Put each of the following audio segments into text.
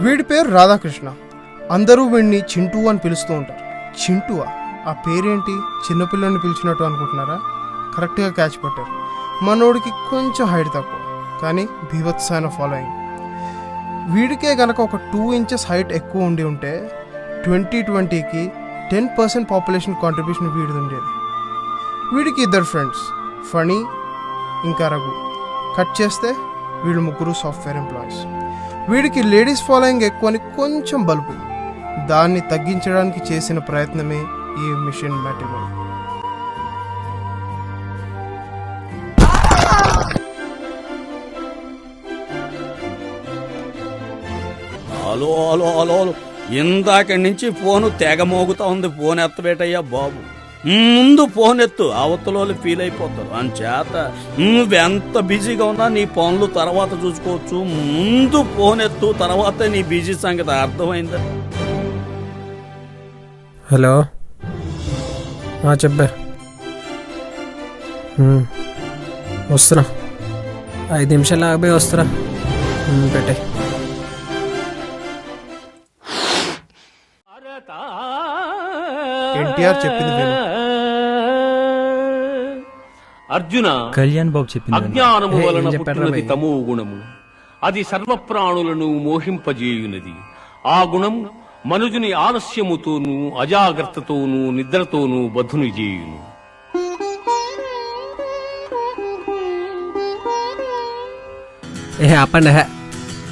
వీడి పేరు రాధాకృష్ణ. అందరూ వీడిని చింటూ అని పిలుస్తూ ఉంటారు. చింటూవా? ఆ పేరేంటి చిన్నపిల్లని పిలిచినట్టు అనుకుంటున్నారా? కరెక్ట్గా క్యాచ్ పట్టారు. మనోడికి కొంచెం హైట్ తక్కువ, కానీ బీభత్సమైన ఫాలోయింగ్. వీడికే గనక ఒక 2 inches హైట్ ఎక్కువ ఉండి ఉంటే 2020కి 10% పాపులేషన్ కాంట్రిబ్యూషన్ వీడిది ఉండేది. వీడికి 2 ఫ్రెండ్స్, ఫణి ఇంకా రఘు. కట్ చేస్తే వీళ్ళు 3 సాఫ్ట్వేర్ ఎంప్లాయీస్. వీడికి లేడీస్ ఫాలోయింగ్ ఎక్కువని కొంచెం బలుపు. దాన్ని తగ్గించడానికి చేసిన ప్రయత్నమే ఈ mission matrimony. Hello hello hello, ఇందాక నుంచి ఫోను తెగ మోగుతా ఉంది. ఫోన్ ఎత్తబేటయ్యా బాబు. ముందు ఫోన్ ఎత్తు, అవతల ఫీల్ అయిపోతారు. అంచేత నువ్వెంత బిజీగా ఉన్నా నీ పనులు తర్వాత చూసుకోవచ్చు. ముందు ఫోన్ ఎత్తు, తర్వాత నీ బిజీ సంగతి అర్థమైందా? హలో, చెప్పా. వస్తున్నా, 5 నిమిషాలు ఆగిపోయి వస్తున్నా. పెట్టే. ఎన్టీఆర్ చెప్పింది విను. అర్జున, కళ్యాణ్ బాబు చెప్పింది అజ్ఞానము వలన పుట్టినది తమో గుణము. అది సర్వప్రాణులను మోహింపజేయునది. ఆ గుణం మనుజుని ఆలస్యముతోనూ అజాగ్రత్తతోనూ నిద్రతోనూ బధుని చేయును. ఆపండి.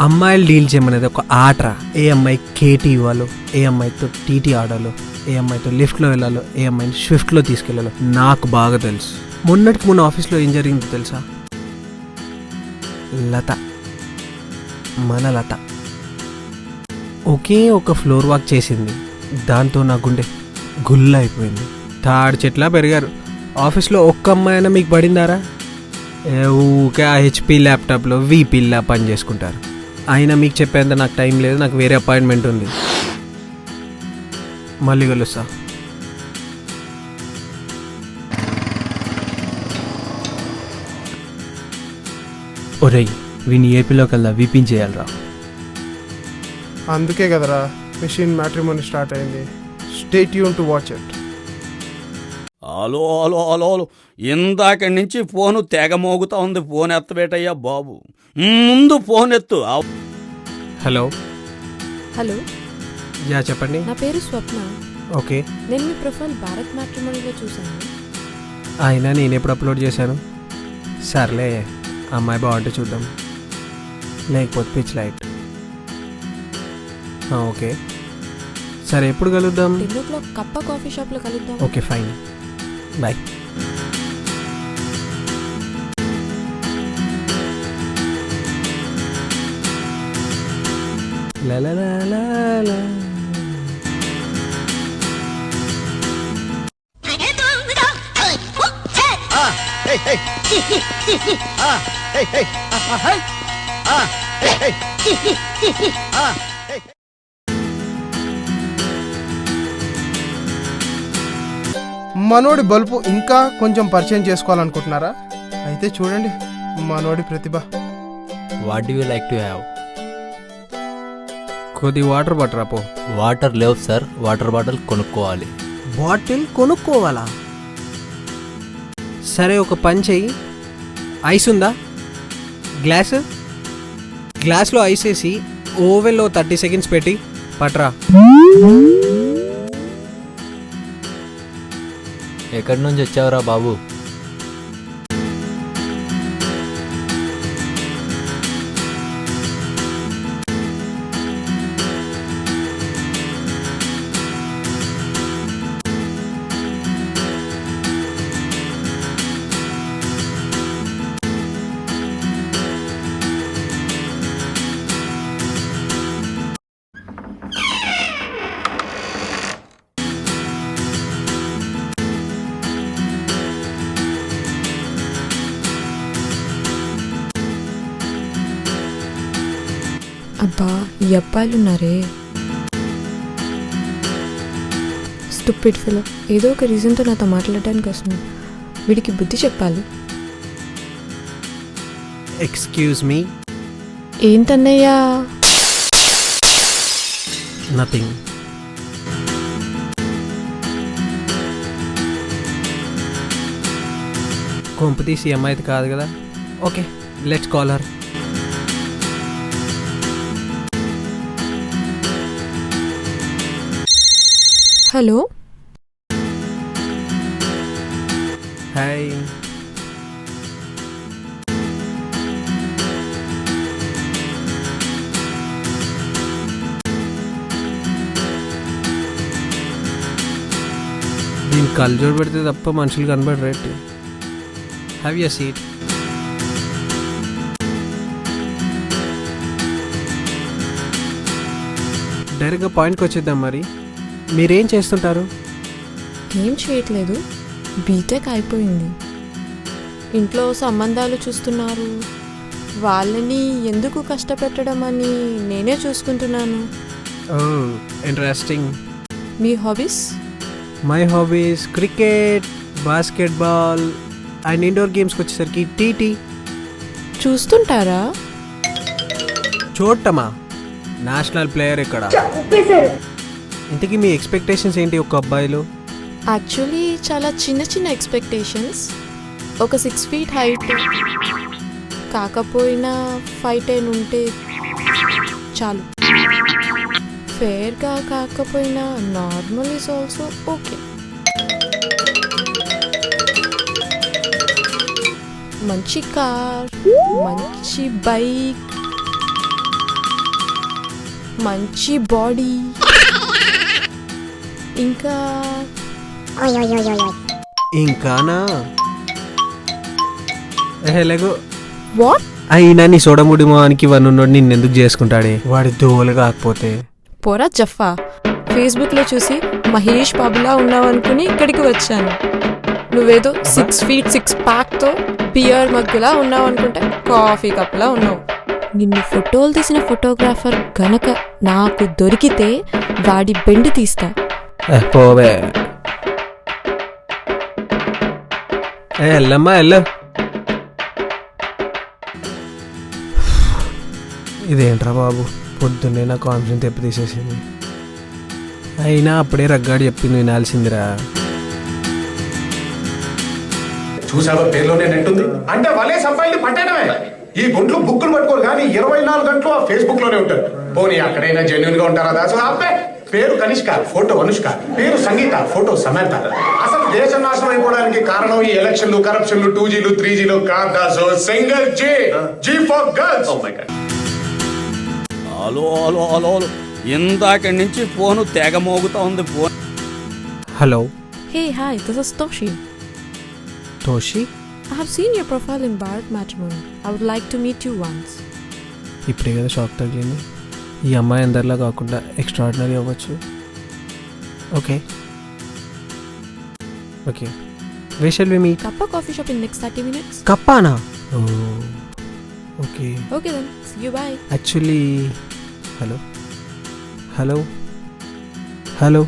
అమ్మాయిలు డీల్ చేయమనేది ఒక ఆటరా. ఏ అమ్మాయి కేటీ ఇవ్వాలో, ఏ అమ్మాయితో టీటీ ఆడాలో, ఏ అమ్మాయితో లిఫ్ట్లో వెళ్ళాలో, ఏ అమ్మాయిని స్విఫ్ట్లో తీసుకెళ్ళాలో నాకు బాగా తెలుసు. మొన్నటికి మొన్న ఆఫీస్లో ఏం జరిగిందో తెలుసా? లత, మన లత ఒకే ఒక ఫ్లోర్ వాక్ చేసింది. దాంతో నా గుండె గుల్ల అయిపోయింది. తాడి చెట్లా పెరిగారు. ఆఫీస్లో ఒక్క అమ్మాయి అయినా మీకు పడిందారా? ఊకే ఆ హెచ్పి ల్యాప్టాప్లో వీపీలా పని చేసుకుంటారు. అయినా మీకు చెప్పేంత నాకు టైం లేదు. నాకు వేరే అపాయింట్మెంట్ ఉంది. మళ్ళీ కలుస్తా. ఒరేయ్, వీని ఏపీలో కల్లా వీపించేయాలరా. అందుకే కదరా మిషన్ మ్యాట్రిమోనీ స్టార్ట్ అయింది. Stay tune to watch it. Hello hello hello hello, ఇందాక నుంచి ఫోను తెగ మోగుతా ఉంది. ఫోన్ ఎత్తబేటయ్యా బాబు. ముందు ఫోన్ ఎత్తు. హలో. హలో, చెప్పండి. నా పేరు స్వప్న. ఓకే. నేను మీ ప్రొఫైల్ భారత్ మ్యాట్రిమోనీలో చూశాను. అయినా నేను ఎప్పుడు అప్లోడ్ చేశాను? సర్లే, అమ్మాయి బాగుంటే చూద్దాం, లేకపోతే పిచ్ లైట్. ఓకే సరే, ఎప్పుడు కలుద్దాం? 10 o'clock కప్ప కాఫీ షాప్లో కలుద్దాం. Okay fine, bye. La la la la la. మనోడి బల్బు ఇంకా కొంచెం పరిచయం చేసుకోవాలనుకుంటున్నారా? అయితే చూడండి మనోడి ప్రతిభ. What do you like to have? కొద్ది వాటర్ బాటిల్ పో. వాటర్ లేవు సార్, వాటర్ బాటిల్ కొనుక్కోవాలి. బాటిల్ కొనుక్కోవాలా? సరే, ఒక పని చెయ్యి. ఐస్ ఉందా? గ్లాస్లో ఐస్ వేసి ఓవెన్లో 30 seconds పెట్టి పట్రా. ఎక్కడి నుంచి వచ్చావురా బాబు? అబ్బా, ఈ అబ్బాయిలున్నారే, స్టూపిడ్ ఫెలో. ఏదో ఒక రీజన్తో నాతో మాట్లాడడానికి వస్తున్నాడు. వీడికి బుద్ధి చెప్పాలి. Excuse me. ఏంటన్నయ్యా? నథింగ్. కొంపు తీసి అమ్మాయి అయితే కాదు కదా. Okay, let's call her. Hello, hi. దీని కళ్ళజోడు పెడితే తప్ప మనుషులు కనబడరేంటి? Have you seat. డైరెక్ట్గా పాయింట్కి వచ్చేద్దాం. మరి మీరేం చేస్తుంటారు? ఏం చేయట్లేదు, బీటెక్ అయిపోయింది. ఇంట్లో సంబంధాలు చూస్తున్నారు, వాళ్ళని ఎందుకు కష్టపెట్టడం అని నేనే చూసుకుంటున్నాను. ఓ, ఇంట్రెస్టింగ్. మీ hobbies? My hobbies cricket, basketball and indoor గేమ్స్కి వచ్చేసరికి టీటీ. చూస్తుంటారా? చూడటమా? నేషనల్ ప్లేయర్ ఇక్కడ. ఇంతకీ మీ ఎక్స్పెక్టేషన్స్ ఏంటి ఒక అబ్బాయిలో? యాక్చువల్లీ చాలా చిన్న చిన్న ఎక్స్పెక్టేషన్స్. ఒక 6 feet హైట్, కాకపోయినా 5'10" ఉంటే చాలు. ఫేర్గా కాకపోయినా నార్మల్ ఈజ్ ఆల్సో ఓకే. మంచి కార్, మంచి బైక్, మంచి బాడీ, ఇంకానా? లెగో. వాట్? అయినా నీ సోడముడి మొహానికి వన్ ఉన్నోడు నిన్నెందుకు చేసుకుంటాడే? వాడి దోలు కాకపోతే. పోరా జఫా, ఫేస్బుక్లో చూసి మహేష్ బాబులా ఉన్నావనుకుని ఇక్కడికి వచ్చాను. నువ్వేదో 6 feet 6 packతో బియర్ మగ్గులా ఉన్నావు అనుకుంటే కాఫీ కప్లా ఉన్నావు. నిన్ను ఫోటోలు తీసిన ఫోటోగ్రాఫర్ గనక నాకు దొరికితే వాడి బెండు తీస్తా. పోవే. వెళ్ళమ్మా వెళ్ళు. ఇదేంట్రా బాబు, పొద్దున్నే నా కాన్ఫిడెన్స్ తెప్పి తీసేసింది. అయినా అప్పుడే రగ్గాడు చెప్పింది వినాల్సిందిరా. చూసావా, పేర్లోనే నెట్ ఉంది అంటే వాళ్ళే సంపాదించి పట్టడమే. ఈ గుంట్లు బుక్కులు పట్టుకోరు కానీ 24 గంటలు ఆ ఫేస్బుక్ లోనే ఉంటారు. పోనీ అక్కడైనా జెన్యున్ గా ఉంటారా దాసు? అబ్బే, పేరు కనిష్క, ఫోటో అనుష్క, పేరు సంగీత, ఫోటో సమంత. అసలు దేశం నాశనం అయిపోవడానికి కారణం ఈ ఎలక్షన్లు, కరప్షన్లు, 2Gలు 3Gలు కాదు Dasu. Single G for girls. Hello hello hello hello, ఇందాక నుంచి ఫోను తెగ మోగుతా ఉంది. Phone. Hello. Hey hi, this is Toshi. Toshi? I have seen your profile in Bharat Matrimony. I would like to meet you once. ఇప్పుడే కదా షాక్ తగిలింది. ఈ అమ్మాయి అందరిలా కాకుండా ఎక్స్ట్రాడినరీ అవ్వచ్చు. Okay okay, where shall we meet? Kappa coffee shop in next 30 minutes. కప్పానా? Oh okay. Okay then, see you, bye. Actually hello hello hello,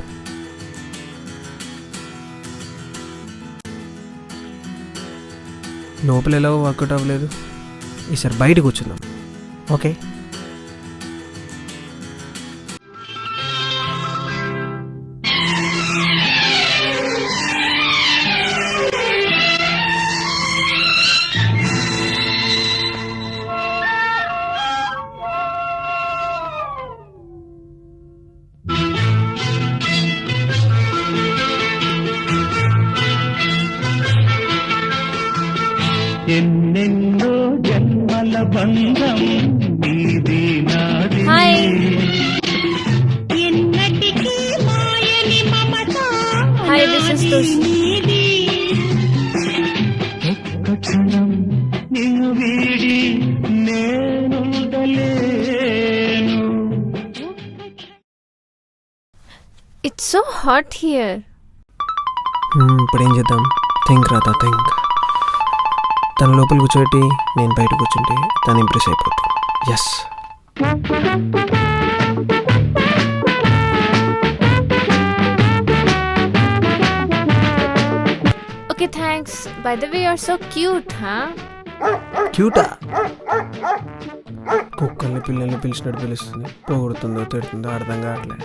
లోపల ఎలాగో వర్కౌట్ అవ్వలేదు. ఈసారి బయట కూర్చుందాం. ఓకే. ఎన్నెన్నో జన్మల బంధం నీది నాది. ఎన్నటికీ మాయని మమత నీది. ఒక్క క్షణం నిన్ను వీడి నేనుండలేను. It's so hot here. ఇప్పుడు ఏం చేద్దాం? థింక్ రాదా, థింక్. తన లోపల కూర్చోబెట్టి నేను బయట కూర్చుంటే తను ఇంప్రెస్ అయిపోతుంది. Yes. Okay, thanks. By the way, you're so cute, huh? క్యూటా? కుక్కల్ని పిల్లల్ని పిలిచినట్టు పిలుస్తుంది. పొగుడుతుందో తిడుతుందో అర్థం కావట్లేదు.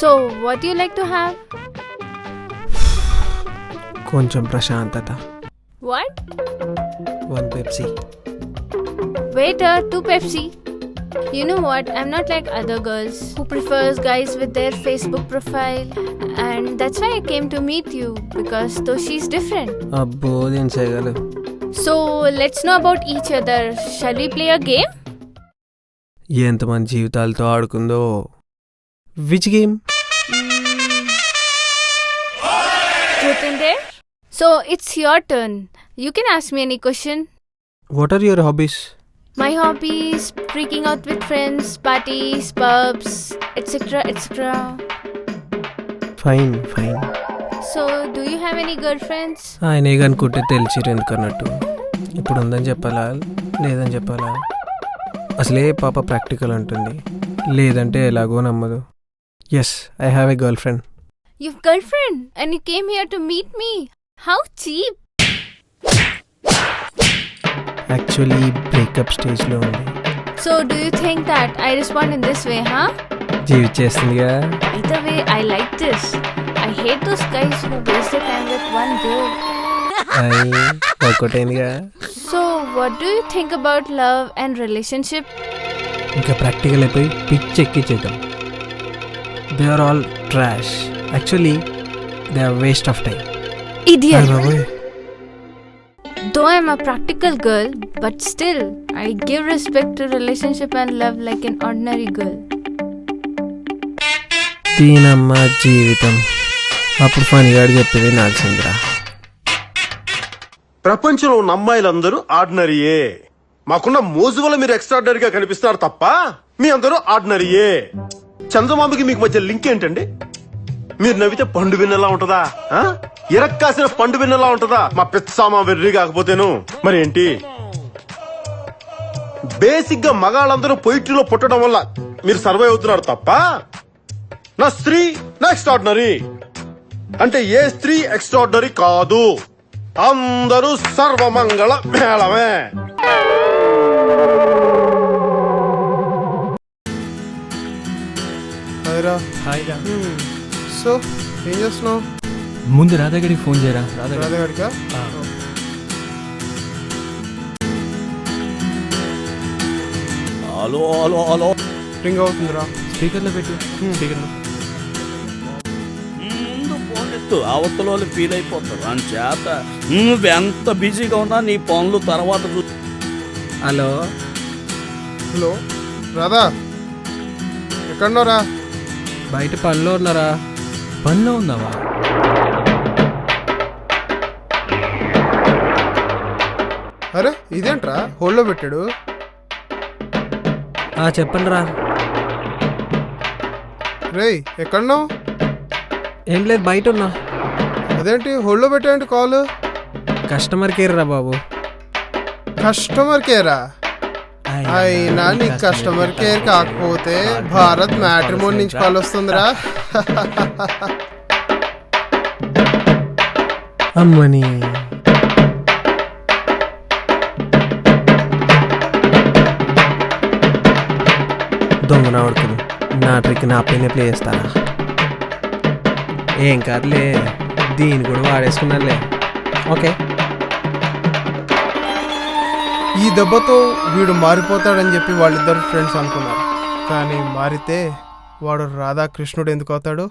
So, what do you like to have? కొంచెం ప్రశాంతత. What? 1 Pepsi. Waiter, 2 Pepsi. You know what? I'm not like other girls who prefers guys with their Facebook profile, and that's why I came to meet you, because though she's different. అబ్బో నేను చేయగలదు. So, let's know about each other. Shall we play a game? ఎంతమంది జీవితాలతో ఆడుకుందో. Which game? Truth in there? So, it's your turn. You can ask me any question. What are your hobbies? My hobbies, freaking out with friends, parties, pubs, etc. etc. Fine fine. So, do you have any girlfriends? ఆయనే కనుక్కుంటే తెలిసిరు ఎందుకన్నట్టు. ఇప్పుడు ఉందని చెప్పాలా లేదని చెప్పాలా? అసలే పాప practical అంటుంది, లేదంటే ఎలాగో నమ్మదు. Yes, I have a girlfriend. You've girlfriend and you came here to meet me. How cheap. Actually breakup స్టేజ్లో ఉంది. So, do you think that I respond in this way, huh? జీవించేస్తుందిగా. By the way, I like this. I hate those guys who waste their time with one girl. Workout అయిందిగా. So, what do you think about love and relationship? ఇంకా practical అయిపోయి pitch ఎక్కించేద్దాం. They are all trash. Actually they are waste of time. Idiot. Though I'm a practical girl, but still, I give respect to relationship and love like an ordinary girl. దీనమ్మ జీవితం. అప్పుడు ఫణిగాడు చెప్పేది నాల్సిందిరా. ప్రపంచంలో ఉన్న అమ్మాయిలందరూ ఆర్డినరీయే. మాకున్న మోజు వల్ల మీరు ఎక్స్ట్రాడినరీగా కనిపిస్తున్నారు తప్ప మీ అందరూ ఆర్డినరీయే. చందమామకి మీకు మధ్య లింక్ ఏంటండి? మీరు నవ్వితే పండు విన్నలా ఉంటదా? ఇరక్కాసిన పండు విన్నలా ఉంటదా? మా పిచ్చామా వెర్రి కాకపోతేను మరి ఏంటి? బేసిక్ గా మగాళ్ళందరూ పొయిట్రీలో పుట్టడం వల్ల మీరు సర్వైవ్ అవుతున్నారు తప్ప నా స్త్రీ నా ఎక్స్ట్రాడినరీ. అంటే ఏ స్త్రీ ఎక్స్ట్రాడినరీ కాదు. అందరూ సర్వమంగళ మేళమే. హాయ్ రా. సో ఏం చేస్తున్నావు? ముందు రాధాగడికి ఫోన్ చేయరా. రాధగాడికా? Hello hello hello. రింగ్ అవుతుందిరా. స్పీకర్లో పెట్టు. స్పీకర్లో. ముందు ఫోన్ ఎత్తు, అవతల వాళ్ళు ఫీల్ అయిపోతారు. అని చేత నువ్వెంత బిజీగా ఉన్నా నీ పనులు తర్వాత హలో హలో రాధా, ఎక్కడున్నారా? బయట పనిలో ఉన్నారా? పనిలో ఉన్నావా? అరే ఇదేంట్రా హోల్డ్లో పెట్టాడు? చెప్పండి రా. రేయ్ ఎక్కడున్నావు? ఏం లేదు, బయట ఉన్నా. అదేంటి హోల్డ్లో పెట్టాయంటి కాల్? కస్టమర్ కేర్ రా బాబు. కస్టమర్ కేరా? అయినా నీ కస్టమర్ కేర్ కాకపోతే భారత్ మ్యాట్రిమోన్ నుంచి కాల్ వస్తుందిరా. అమ్మని దొంగ నా ఉడుకులు నా ట్రిక్ నా పైన ప్లే చేస్తారా? ఏం కాదులే, దీన్ని కూడా వాడేసుకున్నానులే. ఓకే. ఈ దెబ్బతో వీడు మారిపోతాడని చెప్పి వాళ్ళిద్దరు ఫ్రెండ్స్ అనుకున్నారు. కానీ మారితే వాడు రాధాకృష్ణుడు ఎందుకు అవుతాడు?